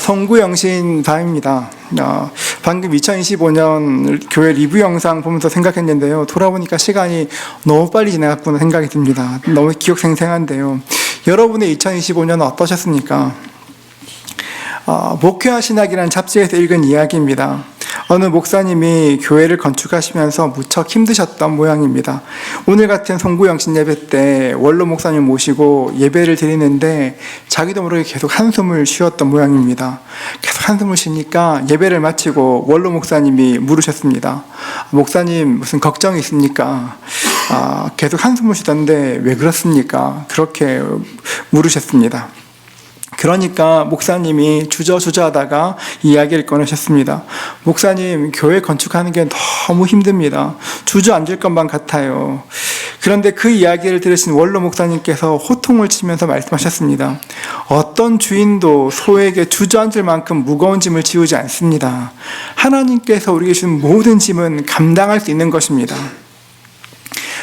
성구영신 바입니다. 방금 2025년 교회 리뷰 영상 보면서 생각했는데요. 돌아보니까 시간이 너무 빨리 지나갔구나 생각이 듭니다. 너무 기억 생생한데요. 여러분의 2025년은 어떠셨습니까? 목회와 신학이라는 잡지에서 읽은 이야기입니다. 어느 목사님이 교회를 건축하시면서 무척 힘드셨던 모양입니다. 오늘 같은 성구영신 예배 때 원로 목사님 모시고 예배를 드리는데 자기도 모르게 계속 한숨을 쉬었던 모양입니다. 계속 한숨을 쉬니까 예배를 마치고 원로 목사님이 물으셨습니다. 목사님 무슨 걱정이 있습니까? 계속 한숨을 쉬던데 왜 그렇습니까? 그렇게 물으셨습니다. 그러니까 목사님이 주저하다가 이야기를 꺼내셨습니다. 목사님, 교회 건축하는 게 너무 힘듭니다. 주저앉을 것만 같아요. 그런데 그 이야기를 들으신 원로 목사님께서 호통을 치면서 말씀하셨습니다. 어떤 주인도 소에게 주저앉을 만큼 무거운 짐을 지우지 않습니다. 하나님께서 우리에게 주신 모든 짐은 감당할 수 있는 것입니다.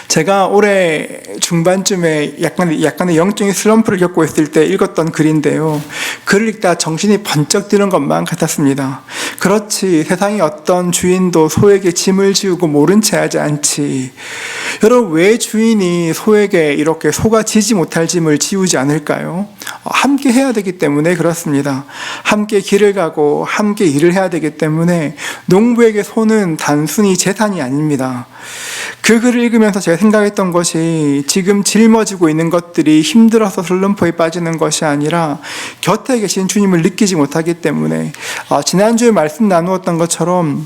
제가 올해 중반쯤에 약간의 영적인 슬럼프를 겪고 있을 때 읽었던 글인데요. 글을 읽다 정신이 번쩍 드는 것만 같았습니다. 그렇지, 세상에 어떤 주인도 소에게 짐을 지우고 모른 채 하지 않지. 여러분, 왜 주인이 소에게 이렇게 소가 지지 못할 짐을 지우지 않을까요? 함께 해야 되기 때문에 그렇습니다. 함께 길을 가고 함께 일을 해야 되기 때문에 농부에게 소는 단순히 재산이 아닙니다. 그 글을 읽으면서 제가 생각했던 것이 지금 짊어지고 있는 것들이 힘들어서 슬럼프에 빠지는 것이 아니라 곁에 계신 주님을 느끼지 못하기 때문에 지난주에 말씀 나누었던 것처럼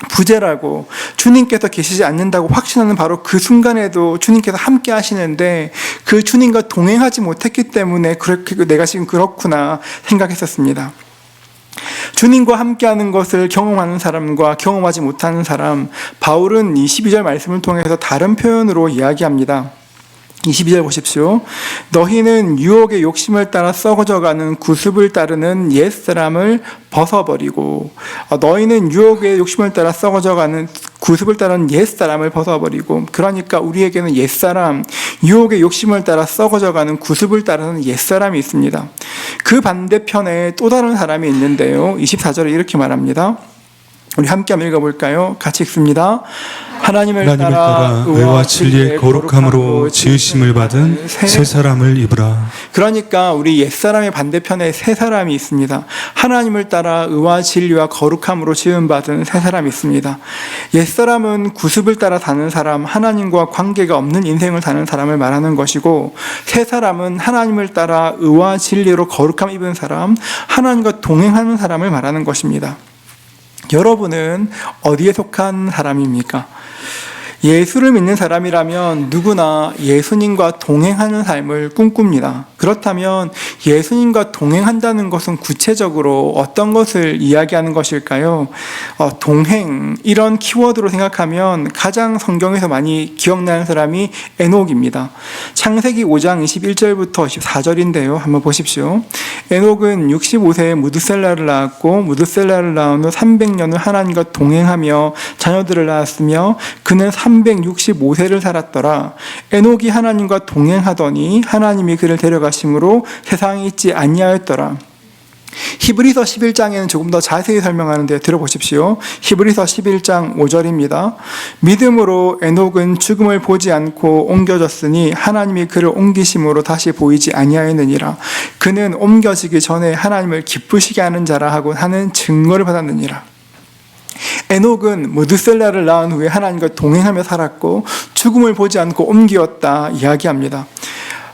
부재라고 주님께서 계시지 않는다고 확신하는 바로 그 순간에도 주님께서 함께 하시는데 그 주님과 동행하지 못했기 때문에 그렇게 내가 지금 그렇구나 생각했었습니다. 주님과 함께하는 것을 경험하는 사람과 경험하지 못하는 사람, 바울은 22절 말씀을 통해서 다른 표현으로 이야기합니다. 22절 보십시오. 너희는 유혹의 욕심을 따라 썩어져가는 구습을 따르는 옛사람을 벗어버리고, 너희는 유혹의 욕심을 따라 썩어져가는 구습을 따르는 옛사람을 벗어버리고, 그러니까 우리에게는 옛사람, 유혹의 욕심을 따라 썩어져가는 구습을 따르는 옛사람이 있습니다. 그 반대편에 또 다른 사람이 있는데요. 24절에 이렇게 말합니다. 우리 함께 한번 읽어볼까요? 같이 읽습니다. 하나님을 따라 의와 진리의 거룩함으로 지으심을 받은 새 사람을 입으라. 그러니까 우리 옛사람의 반대편에 새 사람이 있습니다. 하나님을 따라 의와 진리와 거룩함으로 지음받은 새 사람이 있습니다. 옛사람은 구습을 따라 사는 사람, 하나님과 관계가 없는 인생을 사는 사람을 말하는 것이고, 새 사람은 하나님을 따라 의와 진리로 거룩함 입은 사람, 하나님과 동행하는 사람을 말하는 것입니다. 여러분은 어디에 속한 사람입니까? 예수를 믿는 사람이라면 누구나 예수님과 동행하는 삶을 꿈꿉니다. 그렇다면 예수님과 동행한다는 것은 구체적으로 어떤 것을 이야기하는 것일까요? 동행, 이런 키워드로 생각하면 가장 성경에서 많이 기억나는 사람이 에녹입니다. 창세기 5장 21절부터 24절인데요. 한번 보십시오. 에녹은 65세에 무드셀라를 낳았고, 무드셀라를 낳은 후 300년을 하나님과 동행하며 자녀들을 낳았으며, 그는 365세를 살았더라. 에녹이 하나님과 동행하더니 하나님이 그를 데려가심으로 세상에 있지 아니하였더라. 히브리서 11장에는 조금 더 자세히 설명하는데 들어보십시오. 히브리서 11장 5절입니다. 믿음으로 에녹은 죽음을 보지 않고 옮겨졌으니 하나님이 그를 옮기심으로 다시 보이지 아니하였느니라. 그는 옮겨지기 전에 하나님을 기쁘시게 하는 자라 하고 하는 증거를 받았느니라. 에녹은 무드셀라를 낳은 후에 하나님과 동행하며 살았고 죽음을 보지 않고 옮기었다 이야기합니다.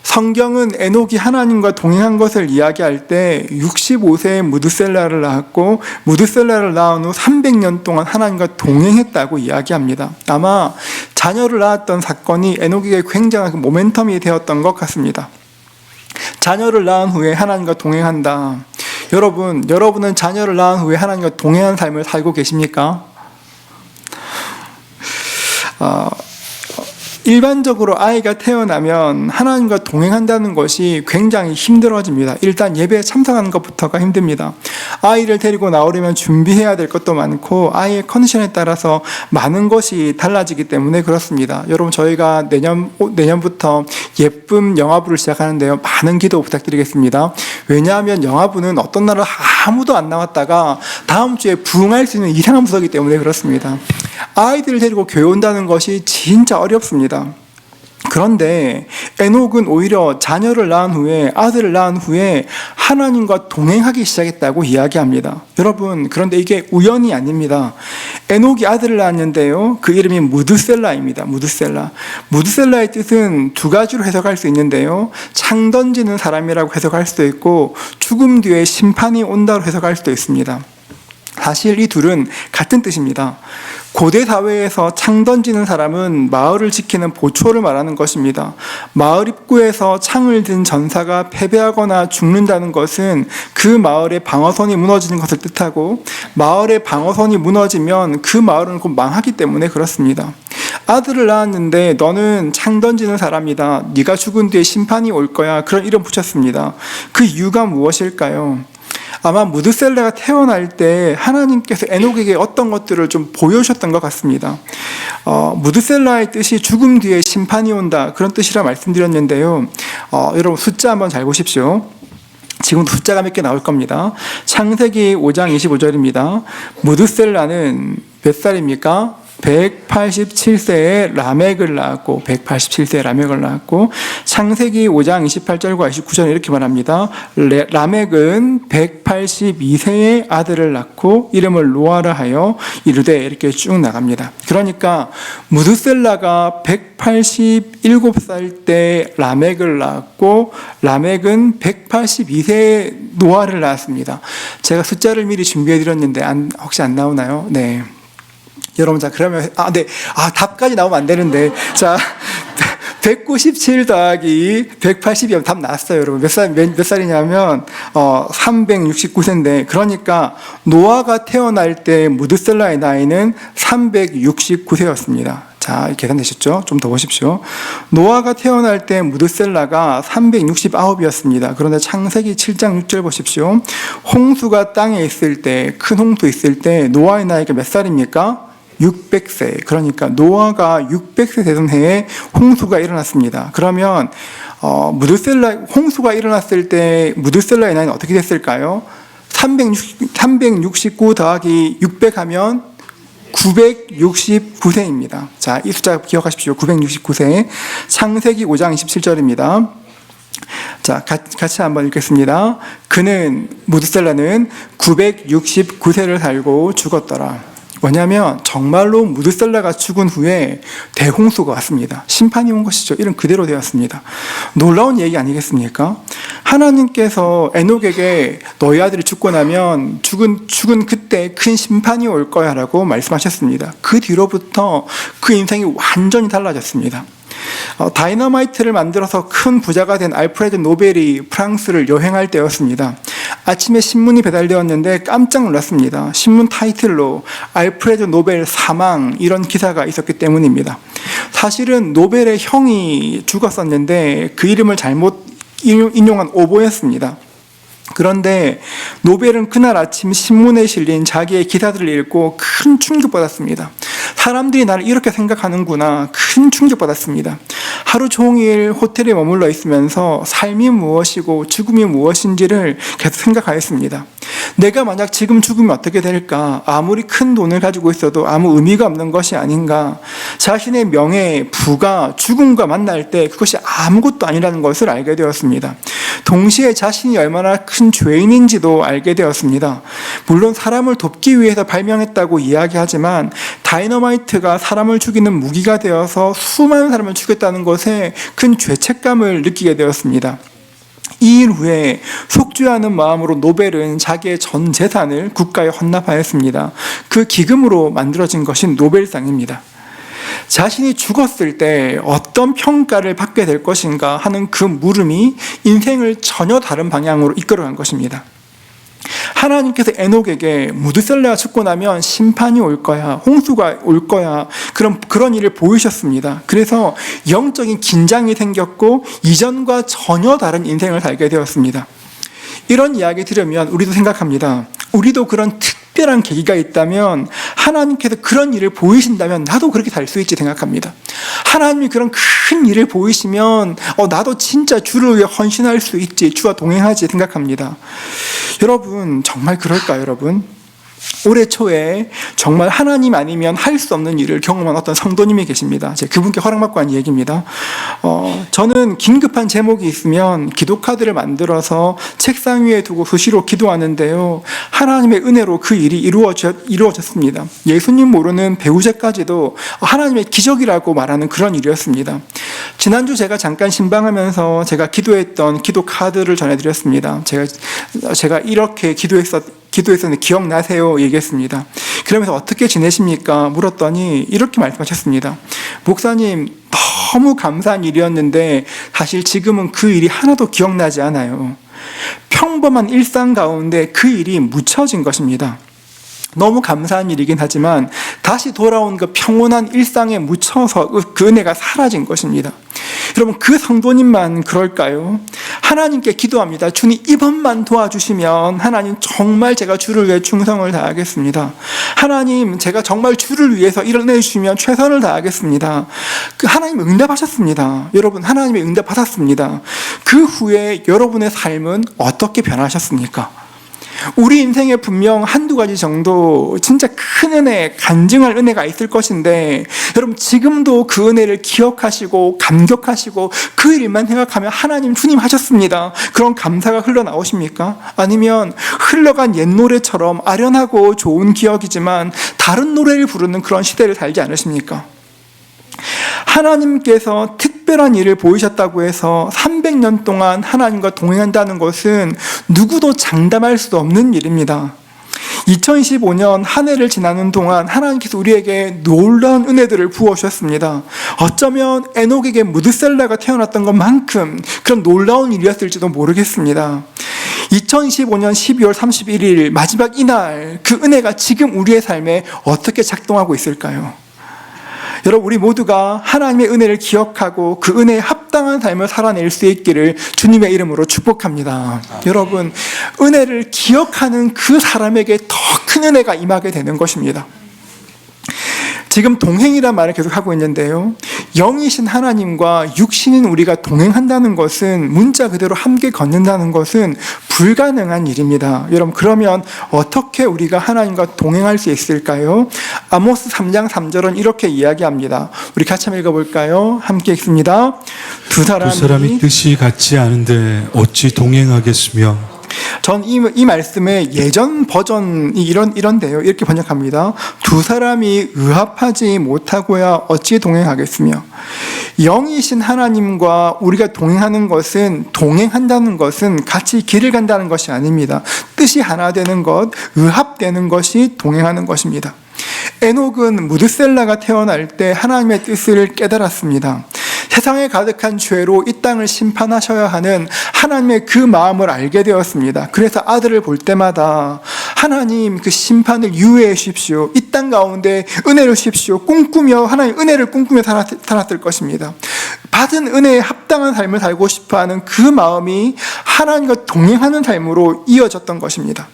성경은 에녹이 하나님과 동행한 것을 이야기할 때 65세에 무드셀라를 낳았고 무드셀라를 낳은 후 300년 동안 하나님과 동행했다고 이야기합니다. 아마 자녀를 낳았던 사건이 에녹에게 굉장한 모멘텀이 되었던 것 같습니다. 자녀를 낳은 후에 하나님과 동행한다. 여러분은 자녀를 낳은 후에 하나님과 동행한 삶을 살고 계십니까? 일반적으로 아이가 태어나면 하나님과 동행한다는 것이 굉장히 힘들어집니다. 일단 예배에 참석하는 것부터가 힘듭니다. 아이를 데리고 나오려면 준비해야 될 것도 많고 아이의 컨디션에 따라서 많은 것이 달라지기 때문에 그렇습니다. 여러분, 저희가 내년부터 예쁨 영화부를 시작하는데요. 많은 기도 부탁드리겠습니다. 왜냐하면 영화부는 어떤 날은 아무도 안 나왔다가 다음 주에 부흥할 수 있는 이상한 부서이기 때문에 그렇습니다. 아이들을 데리고 교회 온다는 것이 진짜 어렵습니다. 그런데 에녹은 오히려 자녀를 낳은 후에, 아들을 낳은 후에 하나님과 동행하기 시작했다고 이야기합니다. 여러분, 그런데 이게 우연이 아닙니다. 에녹이 아들을 낳았는데요, 그 이름이 무드셀라입니다. 무드셀라의 뜻은 두 가지로 해석할 수 있는데요, 창 던지는 사람이라고 해석할 수도 있고 죽음 뒤에 심판이 온다로 해석할 수도 있습니다. 사실 이 둘은 같은 뜻입니다. 고대 사회에서 창 던지는 사람은 마을을 지키는 보초를 말하는 것입니다. 마을 입구에서 창을 든 전사가 패배하거나 죽는다는 것은 그 마을의 방어선이 무너지는 것을 뜻하고, 마을의 방어선이 무너지면 그 마을은 곧 망하기 때문에 그렇습니다. 아들을 낳았는데 너는 창 던지는 사람이다, 네가 죽은 뒤에 심판이 올 거야, 그런 이름 붙였습니다. 그 이유가 무엇일까요? 아마 무드셀라가 태어날 때 하나님께서 에녹에게 어떤 것들을 좀 보여주셨던 것 같습니다. 무드셀라의 뜻이 죽음 뒤에 심판이 온다, 그런 뜻이라 말씀드렸는데요. 여러분 숫자 한번 잘 보십시오. 지금도 숫자가 몇 개 나올 겁니다. 창세기 5장 25절입니다. 무드셀라는 몇 살입니까? 187세에 라멕을 낳았고, 창세기 5장 28절과 29절에 이렇게 말합니다. 라멕은 182세에 아들을 낳고 이름을 노아라 하여 이르되, 이렇게 쭉 나갑니다. 그러니까 무드셀라가 187살 때 라멕을 낳았고, 라멕은 182세에 노아를 낳았습니다. 제가 숫자를 미리 준비해 드렸는데 혹시 안 나오나요? 네. 여러분, 자, 그러면, 답까지 나오면 안 되는데. 자, 197 더하기 180이면 답 나왔어요, 여러분. 몇 살이냐면, 369세인데, 그러니까, 노아가 태어날 때 무드셀라의 나이는 369세였습니다. 자, 계산되셨죠? 좀 더 보십시오. 노아가 태어날 때 무드셀라가 369이었습니다. 그런데 창세기 7장 6절 보십시오. 홍수가 땅에 있을 때, 큰 홍수 있을 때, 노아의 나이가 몇 살입니까? 600세. 그러니까 노아가 600세 되던 해에 홍수가 일어났습니다. 그러면 홍수가 일어났을 때 무드셀라의 나이는 어떻게 됐을까요? 369 더하기 600 하면 969세입니다. 자, 이 숫자 기억하십시오. 969세. 창세기 5장 27절입니다. 자, 같이 한번 읽겠습니다. 무드셀라는 969세를 살고 죽었더라. 뭐냐면 정말로 무드셀라가 죽은 후에 대홍수가 왔습니다. 심판이 온 것이죠. 이름 그대로 되었습니다. 놀라운 얘기 아니겠습니까? 하나님께서 에녹에게 너희 아들이 죽고 나면 죽은 그때 큰 심판이 올 거야 라고 말씀하셨습니다. 그 뒤로부터 그 인생이 완전히 달라졌습니다. 다이너마이트를 만들어서 큰 부자가 된 알프레드 노벨이 프랑스를 여행할 때였습니다. 아침에 신문이 배달되었는데 깜짝 놀랐습니다. 신문 타이틀로 알프레드 노벨 사망, 이런 기사가 있었기 때문입니다. 사실은 노벨의 형이 죽었었는데 그 이름을 잘못 인용한 오보였습니다. 그런데 노벨은 그날 아침 신문에 실린 자기의 기사들을 읽고 큰 충격받았습니다. 사람들이 나를 이렇게 생각하는구나, 큰 충격받았습니다. 하루 종일 호텔에 머물러 있으면서 삶이 무엇이고 죽음이 무엇인지를 계속 생각하였습니다. 내가 만약 지금 죽으면 어떻게 될까? 아무리 큰 돈을 가지고 있어도 아무 의미가 없는 것이 아닌가? 자신의 명예, 부가 죽음과 만날 때 그것이 아무것도 아니라는 것을 알게 되었습니다. 동시에 자신이 얼마나 큰 죄인인지도 알게 되었습니다. 물론 사람을 돕기 위해서 발명했다고 이야기하지만 다이너마이트가 사람을 죽이는 무기가 되어서 수많은 사람을 죽였다는 것에 큰 죄책감을 느끼게 되었습니다. 이 일 후에 속죄하는 마음으로 노벨은 자기의 전 재산을 국가에 헌납하였습니다. 그 기금으로 만들어진 것이 노벨상입니다. 자신이 죽었을 때 어떤 평가를 받게 될 것인가 하는 그 물음이 인생을 전혀 다른 방향으로 이끌어간 것입니다. 하나님께서 에녹에게 무드셀라가 죽고 나면 심판이 올 거야, 홍수가 올 거야, 그런 일을 보이셨습니다. 그래서 영적인 긴장이 생겼고 이전과 전혀 다른 인생을 살게 되었습니다. 이런 이야기 들으면 우리도 생각합니다. 우리도 그런 특별한 계기가 있다면, 하나님께서 그런 일을 보이신다면 나도 그렇게 살 수 있지 생각합니다. 하나님이 그런 큰 일을 보이시면 나도 진짜 주를 위해 헌신할 수 있지, 주와 동행하지 생각합니다. 여러분 정말 그럴까요? 여러분 올해 초에 정말 하나님 아니면 할 수 없는 일을 경험한 어떤 성도님이 계십니다. 제가 그분께 허락받고 한 얘기입니다. 저는 긴급한 제목이 있으면 기도카드를 만들어서 책상 위에 두고 수시로 기도하는데요, 하나님의 은혜로 그 일이 이루어졌습니다. 예수님 모르는 배우자까지도 하나님의 기적이라고 말하는 그런 일이었습니다. 지난주 제가 잠깐 신방하면서 제가 기도했던 기도카드를 전해드렸습니다. 제가 이렇게 기도했었는데 기억나세요? 얘기했습니다. 그러면서 어떻게 지내십니까? 물었더니 이렇게 말씀하셨습니다. 목사님, 너무 감사한 일이었는데 사실 지금은 그 일이 하나도 기억나지 않아요. 평범한 일상 가운데 그 일이 묻혀진 것입니다. 너무 감사한 일이긴 하지만 다시 돌아온 그 평온한 일상에 묻혀서 그 은혜가 사라진 것입니다. 여러분 그 성도님만 그럴까요? 하나님께 기도합니다. 주님 이번만 도와주시면 하나님 정말 제가 주를 위해 충성을 다하겠습니다. 하나님 제가 정말 주를 위해서 이런 은혜 주시면 최선을 다하겠습니다. 하나님 응답하셨습니다. 여러분 하나님의 응답 받았습니다. 그 후에 여러분의 삶은 어떻게 변하셨습니까? 우리 인생에 분명 한두 가지 정도 진짜 큰 은혜, 간증할 은혜가 있을 것인데, 여러분 지금도 그 은혜를 기억하시고 감격하시고 그 일만 생각하면 하나님 주님 하셨습니다, 그런 감사가 흘러나오십니까? 아니면 흘러간 옛 노래처럼 아련하고 좋은 기억이지만 다른 노래를 부르는 그런 시대를 살지 않으십니까? 하나님께서 특별한 일을 보이셨다고 해서 300년 동안 하나님과 동행한다는 것은 누구도 장담할 수 없는 일입니다. 2025년 한 해를 지나는 동안 하나님께서 우리에게 놀라운 은혜들을 부어주셨습니다. 어쩌면 에녹에게 무드셀라가 태어났던 것만큼 그런 놀라운 일이었을지도 모르겠습니다. 2025년 12월 31일 마지막 이날, 그 은혜가 지금 우리의 삶에 어떻게 작동하고 있을까요? 여러분 우리 모두가 하나님의 은혜를 기억하고 그 은혜에 합당한 삶을 살아낼 수 있기를 주님의 이름으로 축복합니다. 여러분 은혜를 기억하는 그 사람에게 더 큰 은혜가 임하게 되는 것입니다. 지금 동행이란 말을 계속 하고 있는데요, 영이신 하나님과 육신인 우리가 동행한다는 것은, 문자 그대로 함께 걷는다는 것은 불가능한 일입니다. 여러분 그러면 어떻게 우리가 하나님과 동행할 수 있을까요? 아모스 3장 3절은 이렇게 이야기합니다. 우리 같이 한번 읽어볼까요? 함께 읽습니다. 두 사람이 뜻이 같지 않은데 어찌 동행하겠으며. 전 이 말씀의 예전 버전이 이런데요, 이렇게 번역합니다. 두 사람이 의합하지 못하고야 어찌 동행하겠으며. 영이신 하나님과 우리가 동행한다는 것은 같이 길을 간다는 것이 아닙니다. 뜻이 하나 되는 것, 의합되는 것이 동행하는 것입니다. 에녹은 무드셀라가 태어날 때 하나님의 뜻을 깨달았습니다. 세상에 가득한 죄로 이 땅을 심판하셔야 하는 하나님의 그 마음을 알게 되었습니다. 그래서 아들을 볼 때마다 하나님 그 심판을 유예해 주십시오, 이 땅 가운데 은혜를 주십시오, 꿈꾸며 하나님 은혜를 꿈꾸며 살았을 것입니다. 받은 은혜에 합당한 삶을 살고 싶어하는 그 마음이 하나님과 동행하는 삶으로 이어졌던 것입니다.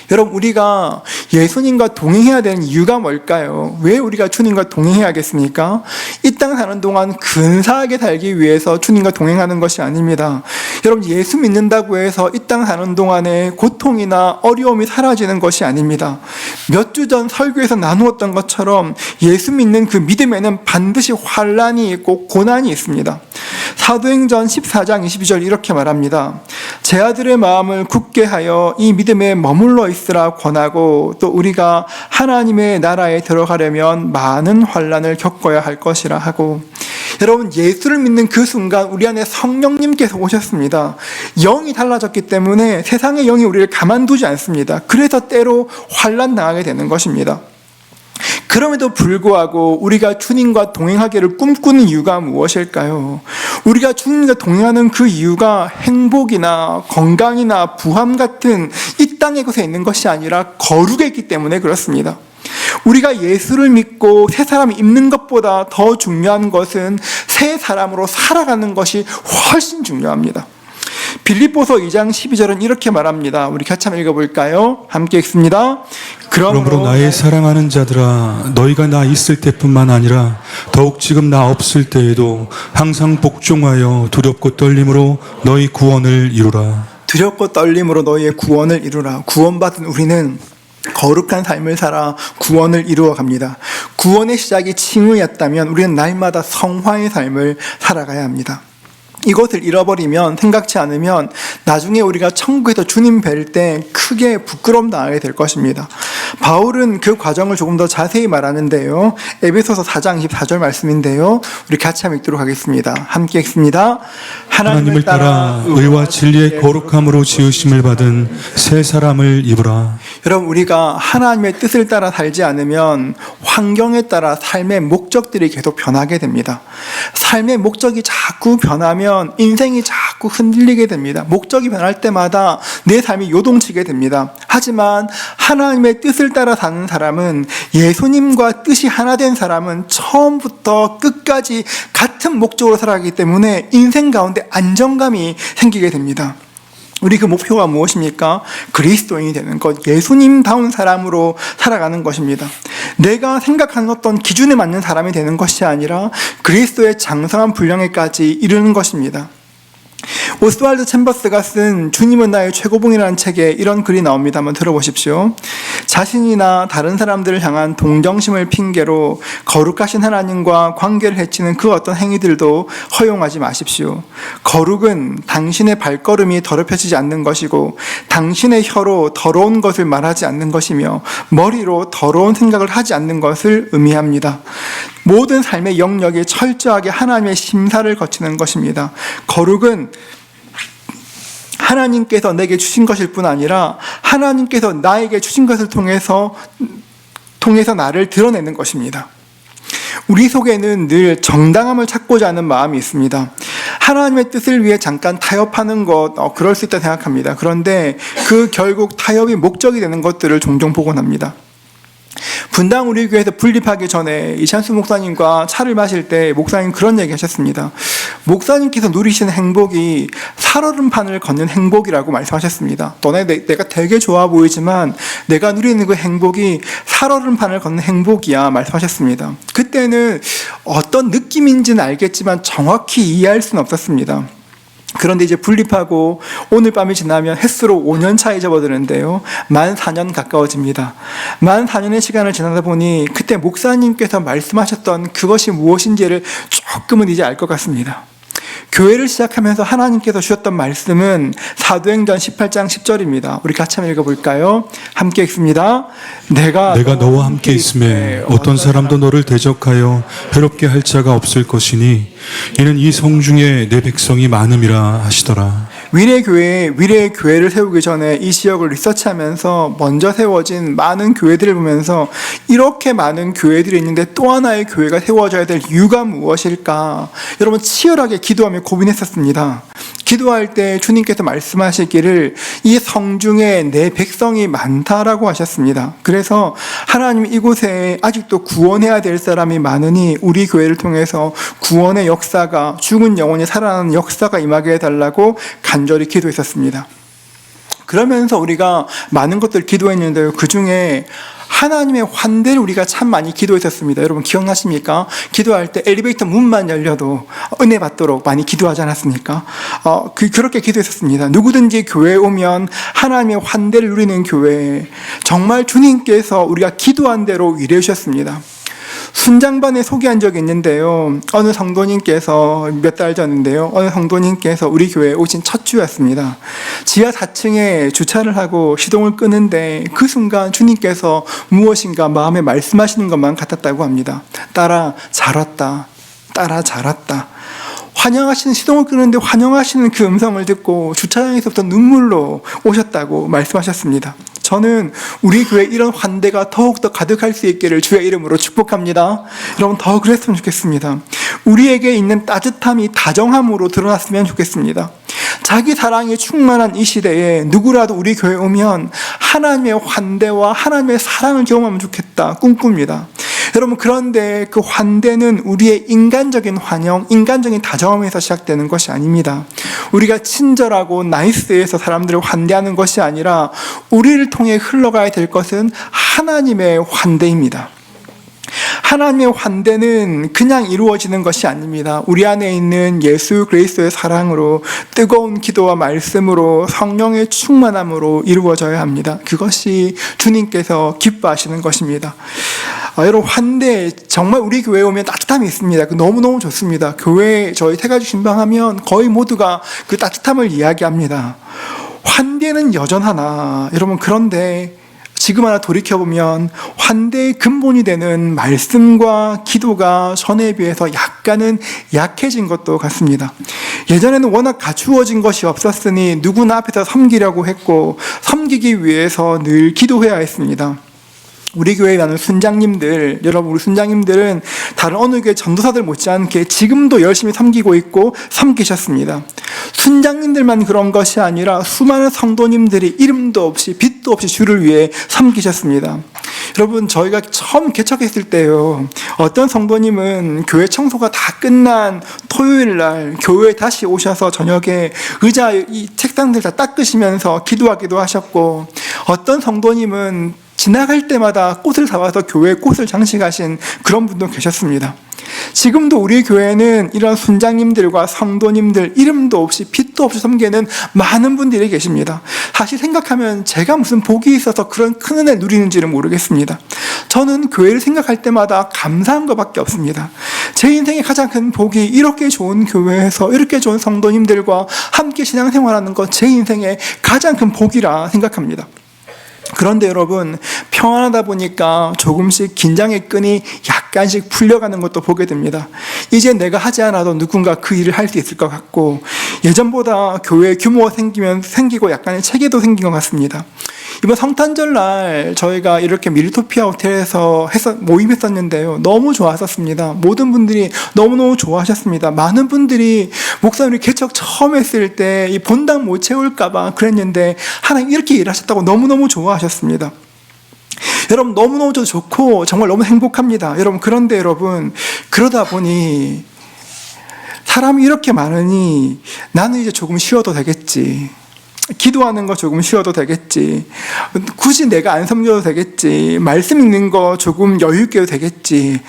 여러분 우리가 예수님과 동행해야 되는 이유가 뭘까요? 왜 우리가 주님과 동행해야겠습니까? 이 땅 사는 동안 근사하게 살기 위해서 주님과 동행하는 것이 아닙니다. 여러분 예수 믿는다고 해서 이 땅 사는 동안에 고통이나 어려움이 사라지는 것이 아닙니다. 몇 주 전 설교에서 나누었던 것처럼 예수 믿는 그 믿음에는 반드시 환난이 있고 고난이 있습니다. 사도행전 14장 22절 이렇게 말합니다. 제 아들의 마음을 굳게 하여 이 믿음에 머물러 있으라 권하고, 또 우리가 하나님의 나라에 들어가려면 많은 환난을 겪어야 할 것이라 하고. 여러분 예수를 믿는 그 순간 우리 안에 성령님께서 오셨습니다. 영이 달라졌기 때문에 세상의 영이 우리를 가만두지 않습니다. 그래서 때로 환난 당하게 되는 것입니다. 그럼에도 불구하고 우리가 주님과 동행하기를 꿈꾸는 이유가 무엇일까요? 우리가 주님과 동행하는 그 이유가 행복이나 건강이나 부함 같은 이 땅의 것에 있는 것이 아니라 거룩에 있기 때문에 그렇습니다. 우리가 예수를 믿고 새 사람이 입는 것보다 더 중요한 것은 새 사람으로 살아가는 것이 훨씬 중요합니다. 빌립보서 2장 12절은 이렇게 말합니다. 우리 같이 한번 읽어볼까요? 함께 읽습니다. 그러므로 나의 사랑하는 자들아, 너희가 나 있을 때뿐만 아니라 더욱 지금 나 없을 때에도 항상 복종하여 두렵고 떨림으로 너희 구원을 이루라. 두렵고 떨림으로 너희의 구원을 이루라. 구원받은 우리는 거룩한 삶을 살아 구원을 이루어 갑니다. 구원의 시작이 칭의였다면 우리는 날마다 성화의 삶을 살아가야 합니다. 이것을 잃어버리면, 생각지 않으면 나중에 우리가 천국에서 주님 뵐 때 크게 부끄러움 당하게 될 것입니다. 바울은 그 과정을 조금 더 자세히 말하는데요. 에베소서 4장 24절 말씀인데요. 우리 같이 한번 읽도록 하겠습니다. 함께 읽습니다. 하나님을 따라 의와 진리의 거룩함으로 지으심을 받은 새 사람을 입으라. 여러분, 우리가 하나님의 뜻을 따라 살지 않으면 환경에 따라 삶의 목적들이 계속 변하게 됩니다. 삶의 목적이 자꾸 변하면 인생이 자꾸 흔들리게 됩니다. 목적이 변할 때마다 내 삶이 요동치게 됩니다. 하지만 하나님의 뜻을 따라 사는 사람은, 예수님과 뜻이 하나 된 사람은 처음부터 끝까지 같은 목적으로 살아가기 때문에 인생 가운데 안정감이 생기게 됩니다. 우리 그 목표가 무엇입니까? 그리스도인이 되는 것, 예수님다운 사람으로 살아가는 것입니다. 내가 생각하는 어떤 기준에 맞는 사람이 되는 것이 아니라 그리스도의 장성한 분량에까지 이르는 것입니다. 오스왈드 챔버스가 쓴 주님은 나의 최고봉이라는 책에 이런 글이 나옵니다. 한번 들어보십시오. 자신이나 다른 사람들을 향한 동정심을 핑계로 거룩하신 하나님과 관계를 해치는 그 어떤 행위들도 허용하지 마십시오. 거룩은 당신의 발걸음이 더럽혀지지 않는 것이고, 당신의 혀로 더러운 것을 말하지 않는 것이며, 머리로 더러운 생각을 하지 않는 것을 의미합니다. 모든 삶의 영역이 철저하게 하나님의 심사를 거치는 것입니다. 거룩은 하나님께서 내게 주신 것일 뿐 아니라 하나님께서 나에게 주신 것을 통해서 나를 드러내는 것입니다. 우리 속에는 늘 정당함을 찾고자 하는 마음이 있습니다. 하나님의 뜻을 위해 잠깐 타협하는 것, 그럴 수 있다 생각합니다. 그런데 그 결국 타협이 목적이 되는 것들을 종종 보곤 합니다. 분당 우리 교회에서 분립하기 전에 이찬수 목사님과 차를 마실 때 목사님 그런 얘기 하셨습니다. 목사님께서 누리시는 행복이 살얼음판을 걷는 행복이라고 말씀하셨습니다. 내가 되게 좋아 보이지만 내가 누리는 그 행복이 살얼음판을 걷는 행복이야 말씀하셨습니다. 그때는 어떤 느낌인지는 알겠지만 정확히 이해할 수는 없었습니다. 그런데 이제 분립하고 오늘 밤이 지나면 햇수로 5년 차에 접어드는데요. 만 4년 가까워집니다. 만 4년의 시간을 지나다 보니 그때 목사님께서 말씀하셨던 그것이 무엇인지를 조금은 이제 알 것 같습니다. 교회를 시작하면서 하나님께서 주셨던 말씀은 사도행전 18장 10절입니다. 우리 같이 한번 읽어볼까요? 함께 읽습니다. 내가 너와 함께 있음에 어떤 사람도 너를 대적하여 해롭게 할 자가 없을 것이니 이는 이 성중에 내 백성이 많음이라 하시더라. 위례의 교회를 세우기 전에 이 지역을 리서치하면서 먼저 세워진 많은 교회들을 보면서 이렇게 많은 교회들이 있는데 또 하나의 교회가 세워져야 될 이유가 무엇일까? 여러분, 치열하게 기도하며 고민했었습니다. 기도할 때 주님께서 말씀하시기를 이 성중에 내 백성이 많다라고 하셨습니다. 그래서 하나님, 이곳에 아직도 구원해야 될 사람이 많으니 우리 교회를 통해서 구원의 역사가, 죽은 영혼이 살아나는 역사가 임하게 해달라고 간절히 기도했었습니다. 그러면서 우리가 많은 것들을 기도했는데요. 그 중에 하나님의 환대를 우리가 참 많이 기도했었습니다. 여러분 기억나십니까? 기도할 때 엘리베이터 문만 열려도 은혜 받도록 많이 기도하지 않았습니까? 그렇게 기도했었습니다. 누구든지 교회에 오면 하나님의 환대를 누리는 교회, 정말 주님께서 우리가 기도한 대로 위로해 주셨습니다. 순장반에 소개한 적이 있는데요. 어느 성도님께서 몇 달 전인데요. 어느 성도님께서 우리 교회에 오신 첫 주였습니다. 지하 4층에 주차를 하고 시동을 끄는데 그 순간 주님께서 무엇인가 마음에 말씀하시는 것만 같았다고 합니다. 딸아 잘 왔다. 딸아 잘 왔다. 환영하시는, 시동을 끄는데 환영하시는 그 음성을 듣고 주차장에서부터 눈물로 오셨다고 말씀하셨습니다. 저는 우리 교회 이런 환대가 더욱더 가득할 수 있기를 주의 이름으로 축복합니다. 여러분 더 그랬으면 좋겠습니다. 우리에게 있는 따뜻함이 다정함으로 드러났으면 좋겠습니다. 자기 사랑이 충만한 이 시대에 누구라도 우리 교회에 오면 하나님의 환대와 하나님의 사랑을 경험하면 좋겠다 꿈꿉니다. 여러분, 그런데 그 환대는 우리의 인간적인 환영, 인간적인 다정함에서 시작되는 것이 아닙니다. 우리가 친절하고 나이스해서 사람들을 환대하는 것이 아니라 우리를 통해 흘러가야 될 것은 하나님의 환대입니다. 하나님의 환대는 그냥 이루어지는 것이 아닙니다. 우리 안에 있는 예수 그리스도의 사랑으로, 뜨거운 기도와 말씀으로, 성령의 충만함으로 이루어져야 합니다. 그것이 주님께서 기뻐하시는 것입니다. 여러분, 환대, 정말 우리 교회에 오면 따뜻함이 있습니다. 너무너무 좋습니다. 교회 저희 태가주 신방하면 거의 모두가 그 따뜻함을 이야기합니다. 환대는 여전하나 여러분, 그런데 지금 하나 돌이켜보면 환대의 근본이 되는 말씀과 기도가 전에 비해서 약간은 약해진 것도 같습니다. 예전에는 워낙 갖추어진 것이 없었으니 누구나 앞에서 섬기려고 했고, 섬기기 위해서 늘 기도해야 했습니다. 우리 교회에 나는 순장님들, 여러분, 우리 순장님들은 다른 어느 교회 전도사들 못지않게 지금도 열심히 섬기고 있고 섬기셨습니다. 순장님들만 그런 것이 아니라 수많은 성도님들이 이름도 없이 빛도 없이 주를 위해 섬기셨습니다. 여러분, 저희가 처음 개척했을 때요, 어떤 성도님은 교회 청소가 다 끝난 토요일 날 교회에 다시 오셔서 저녁에 의자, 이 책상들 다 닦으시면서 기도하기도 하셨고, 어떤 성도님은 지나갈 때마다 꽃을 사와서 교회에 꽃을 장식하신 그런 분도 계셨습니다. 지금도 우리 교회는 이런 순장님들과 성도님들, 이름도 없이 빛도 없이 섬기는 많은 분들이 계십니다. 사실 생각하면 제가 무슨 복이 있어서 그런 큰 은혜 누리는지를 모르겠습니다. 저는 교회를 생각할 때마다 감사한 것밖에 없습니다. 제 인생의 가장 큰 복이 이렇게 좋은 교회에서 이렇게 좋은 성도님들과 함께 신앙생활하는 것, 제 인생의 가장 큰 복이라 생각합니다. 그런데 여러분, 평안하다 보니까 조금씩 긴장의 끈이 약간씩 풀려가는 것도 보게 됩니다. 이제 내가 하지 않아도 누군가 그 일을 할 수 있을 것 같고, 예전보다 교회 규모가 생기고 약간의 체계도 생긴 것 같습니다. 이번 성탄절 날 저희가 이렇게 밀토피아 호텔에서 모임했었는데요, 너무 좋았었습니다. 모든 분들이 너무너무 좋아하셨습니다. 많은 분들이 목사님이 개척 처음 했을 때 이 본당 못 채울까봐 그랬는데 하나님 이렇게 일하셨다고 너무너무 좋아하셨습니다. 여러분, 너무너무 좋고 정말 너무 행복합니다. 여러분, 그런데 여러분, 그러다 보니 사람이 이렇게 많으니 나는 이제 조금 쉬어도 되겠지, 기도하는 거 조금 쉬어도 되겠지, 굳이 내가 안 섬겨도 되겠지, 말씀 읽는 거 조금 여유 있게 해도 되겠지,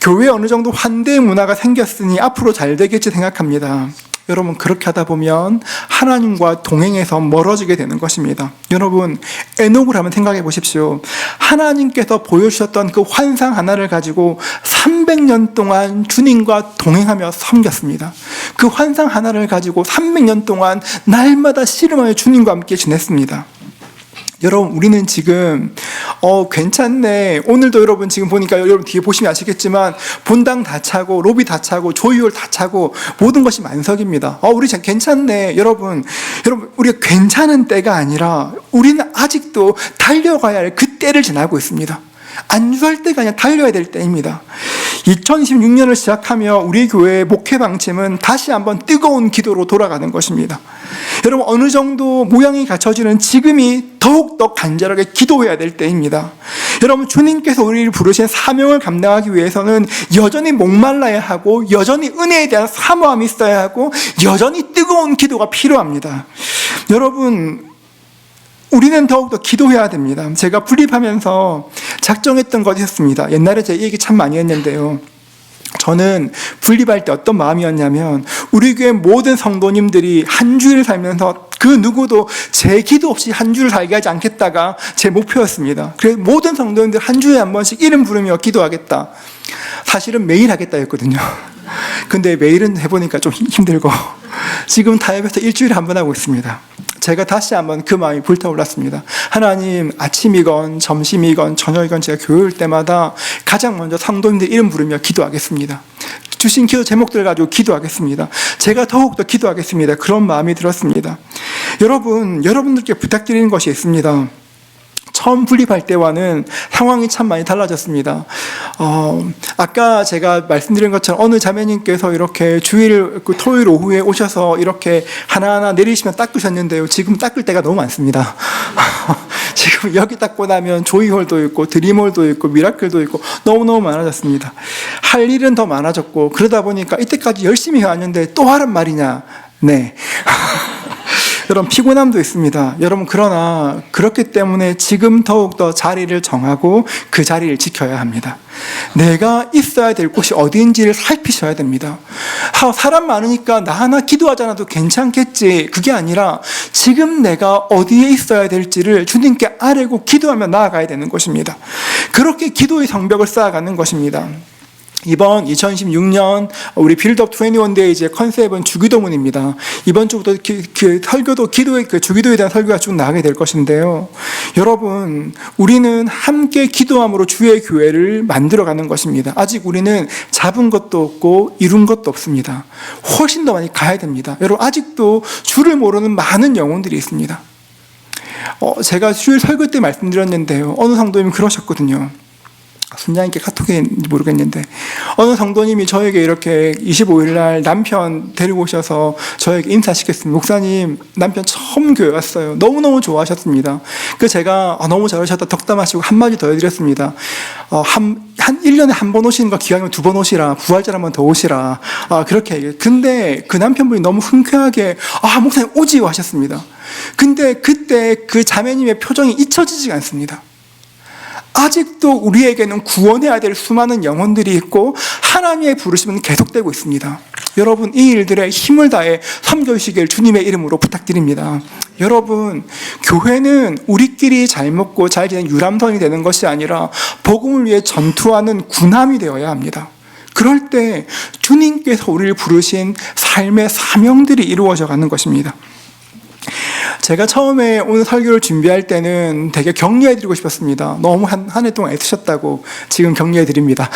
교회에 어느 정도 환대의 문화가 생겼으니 앞으로 잘 되겠지 생각합니다. 여러분, 그렇게 하다 보면 하나님과 동행해서 멀어지게 되는 것입니다. 여러분, 에녹을 한번 생각해 보십시오. 하나님께서 보여주셨던 그 환상 하나를 가지고 300년 동안 주님과 동행하며 섬겼습니다. 그 환상 하나를 가지고 300년 동안 날마다 씨름하여 주님과 함께 지냈습니다. 여러분, 우리는 지금 괜찮네, 오늘도 여러분 지금 보니까 여러분 뒤에 보시면 아시겠지만 본당 다 차고 로비 다 차고 조이홀 다 차고 모든 것이 만석입니다. 우리 괜찮네. 여러분, 우리가 괜찮은 때가 아니라 우리는 아직도 달려가야 할 그 때를 지나고 있습니다. 안주할 때가 아니라 달려야 될 때입니다. 2026년을 시작하며 우리 교회의 목회 방침은 다시 한번 뜨거운 기도로 돌아가는 것입니다. 여러분, 어느 정도 모양이 갖춰지는 지금이 더욱더 간절하게 기도해야 될 때입니다. 여러분, 주님께서 우리를 부르신 사명을 감당하기 위해서는 여전히 목말라야 하고, 여전히 은혜에 대한 사모함이 있어야 하고, 여전히 뜨거운 기도가 필요합니다. 여러분, 우리는 더욱더 기도해야 됩니다. 제가 분립하면서 작정했던 것이 있었습니다. 옛날에 제 얘기 참 많이 했는데요, 저는 분립할 때 어떤 마음이었냐면, 우리 교회 모든 성도님들이 한 주일 살면서 그 누구도 제 기도 없이 한 주를 살게 하지 않겠다가 제 목표였습니다. 그래서 모든 성도님들 한 주에 한 번씩 이름 부르며 기도하겠다. 사실은 매일 하겠다였거든요. 근데 매일은 해보니까 좀 힘들고 지금 타협해서 일주일에 한 번 하고 있습니다. 제가 다시 한번 그 마음이 불타올랐습니다. 하나님, 아침이건 점심이건 저녁이건 제가 교회 올 때마다 가장 먼저 성도님들 이름 부르며 기도하겠습니다. 주신 기도 제목들 가지고 기도하겠습니다. 제가 더욱더 기도하겠습니다. 그런 마음이 들었습니다. 여러분들께 부탁드리는 것이 있습니다. 처음 분립할 때와는 상황이 참 많이 달라졌습니다. 아까 제가 말씀드린 것처럼 어느 자매님께서 이렇게 토요일 오후에 오셔서 이렇게 하나하나 내리시면 닦으셨는데요, 지금 닦을 때가 너무 많습니다. 지금 여기 딱 보면 조이홀도 있고 드림홀도 있고 미라클도 있고 너무너무 많아졌습니다. 할 일은 더 많아졌고 그러다 보니까 이때까지 열심히 해왔는데 또 하란 말이냐. 네. 여러분 피곤함도 있습니다. 여러분 그러나 그렇기 때문에 지금 더욱더 자리를 정하고 그 자리를 지켜야 합니다. 내가 있어야 될 곳이 어디인지를 살피셔야 됩니다. 사람 많으니까 나 하나 기도하지 않아도 괜찮겠지. 그게 아니라 지금 내가 어디에 있어야 될지를 주님께 아뢰고 기도하며 나아가야 되는 것입니다. 그렇게 기도의 성벽을 쌓아가는 것입니다. 이번 2016년 우리 빌드업 21데이즈의 컨셉은 주기도문입니다. 이번 주부터 설교도 기도의 주기도에 대한 설교가 쭉 나가게 될 것인데요. 여러분, 우리는 함께 기도함으로 주의 교회를 만들어가는 것입니다. 아직 우리는 잡은 것도 없고 이룬 것도 없습니다. 훨씬 더 많이 가야 됩니다. 여러분, 아직도 주를 모르는 많은 영혼들이 있습니다. 제가 주일 설교 때 말씀드렸는데요. 어느 성도님이 그러셨거든요. 순자님께 카톡인지 모르겠는데 어느 성도님이 저에게 이렇게 25일 날 남편 데리고 오셔서 저에게 인사시켰습니다. 목사님, 남편 처음 교회 왔어요. 너무너무 좋아하셨습니다. 그래서 제가 너무 잘하셨다 덕담하시고 한마디 더 해드렸습니다. 한 1년에 한 번 오시는 거 기왕이면 2번 오시라. 부활절 한 번 더 오시라. 그렇게 얘기해요. 근데 그 남편분이 너무 흔쾌하게 목사님 오지요 하셨습니다. 근데 그때 그 자매님의 표정이 잊혀지지가 않습니다. 아직도 우리에게는 구원해야 될 수많은 영혼들이 있고 하나님의 부르심은 계속되고 있습니다. 여러분, 이 일들에 힘을 다해 섬겨주시길 주님의 이름으로 부탁드립니다. 여러분, 교회는 우리끼리 잘 먹고 잘 지내는 유람선이 되는 것이 아니라 복음을 위해 전투하는 군함이 되어야 합니다. 그럴 때 주님께서 우리를 부르신 삶의 사명들이 이루어져 가는 것입니다. 제가 처음에 오늘 설교를 준비할 때는 되게 격려해드리고 싶었습니다. 너무 한 해 동안 애쓰셨다고 지금 격려해드립니다.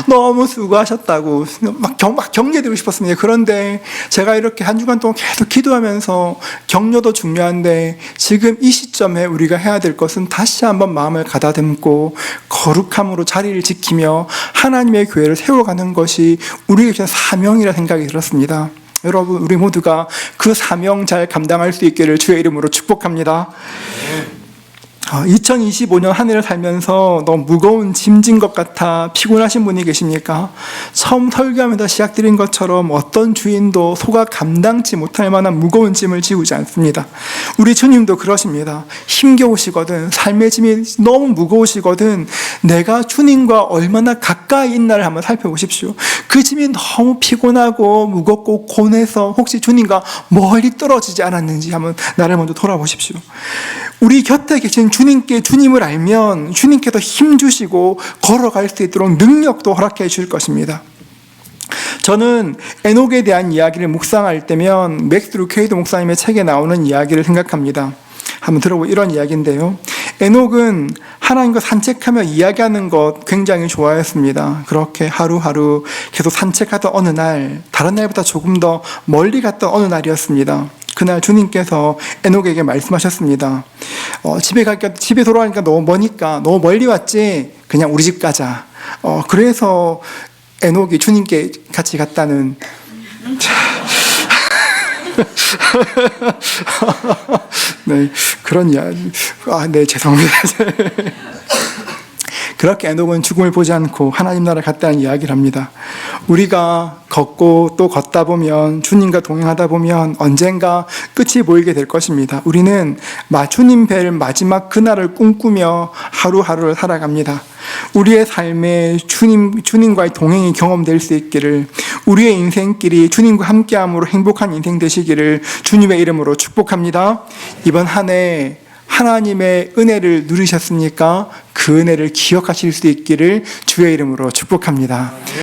너무 수고하셨다고 막 격려해드리고 싶었습니다. 그런데 제가 이렇게 한 주간 동안 계속 기도하면서 격려도 중요한데 지금 이 시점에 우리가 해야 될 것은 다시 한번 마음을 가다듬고 거룩함으로 자리를 지키며 하나님의 교회를 세워가는 것이 우리에게 주신 사명이라 생각이 들었습니다. 여러분, 우리 모두가 그 사명 잘 감당할 수 있기를 주의 이름으로 축복합니다. 2025년 한 해를 살면서 너무 무거운 짐진 것 같아 피곤하신 분이 계십니까? 처음 설교하면서 시작드린 것처럼 어떤 주인도 소가 감당치 못할 만한 무거운 짐을 지우지 않습니다. 우리 주님도 그러십니다. 힘겨우시거든, 삶의 짐이 너무 무거우시거든 내가 주님과 얼마나 가까이 있나를 한번 살펴보십시오. 그 짐이 너무 피곤하고 무겁고 고뇌해서 혹시 주님과 멀리 떨어지지 않았는지 한번 나를 먼저 돌아보십시오. 우리 곁에 계신 주님을 알면 주님께서 힘 주시고 걸어갈 수 있도록 능력도 허락해 주실 것입니다. 저는 에녹에 대한 이야기를 묵상할 때면 맥스 루케이드 목사님의 책에 나오는 이야기를 생각합니다. 한번 들어보고 이런 이야기인데요. 에녹은 하나님과 산책하며 이야기하는 것 굉장히 좋아했습니다. 그렇게 하루하루 계속 산책하던 어느 날, 다른 날보다 조금 더 멀리 갔던 어느 날이었습니다. 그날 주님께서 에녹에게 말씀하셨습니다. 집에 돌아가니까 너무 머니까 너무 멀리 왔지? 그냥 우리 집 가자. 그래서 에녹이 주님께 같이 갔다는 네, 그런 이야기. 네, 죄송합니다. 그렇게 에녹은 죽음을 보지 않고 하나님 나라에 갔다는 이야기를 합니다. 우리가 걷고 또 걷다 보면, 주님과 동행하다 보면 언젠가 끝이 보이게 될 것입니다. 우리는 주님 뵐 마지막 그날을 꿈꾸며 하루하루를 살아갑니다. 우리의 삶에 주님과의 동행이 경험될 수 있기를, 우리의 인생길이 주님과 함께함으로 행복한 인생 되시기를 주님의 이름으로 축복합니다. 이번 한 해 하나님의 은혜를 누리셨습니까? 그 은혜를 기억하실 수 있기를 주의 이름으로 축복합니다.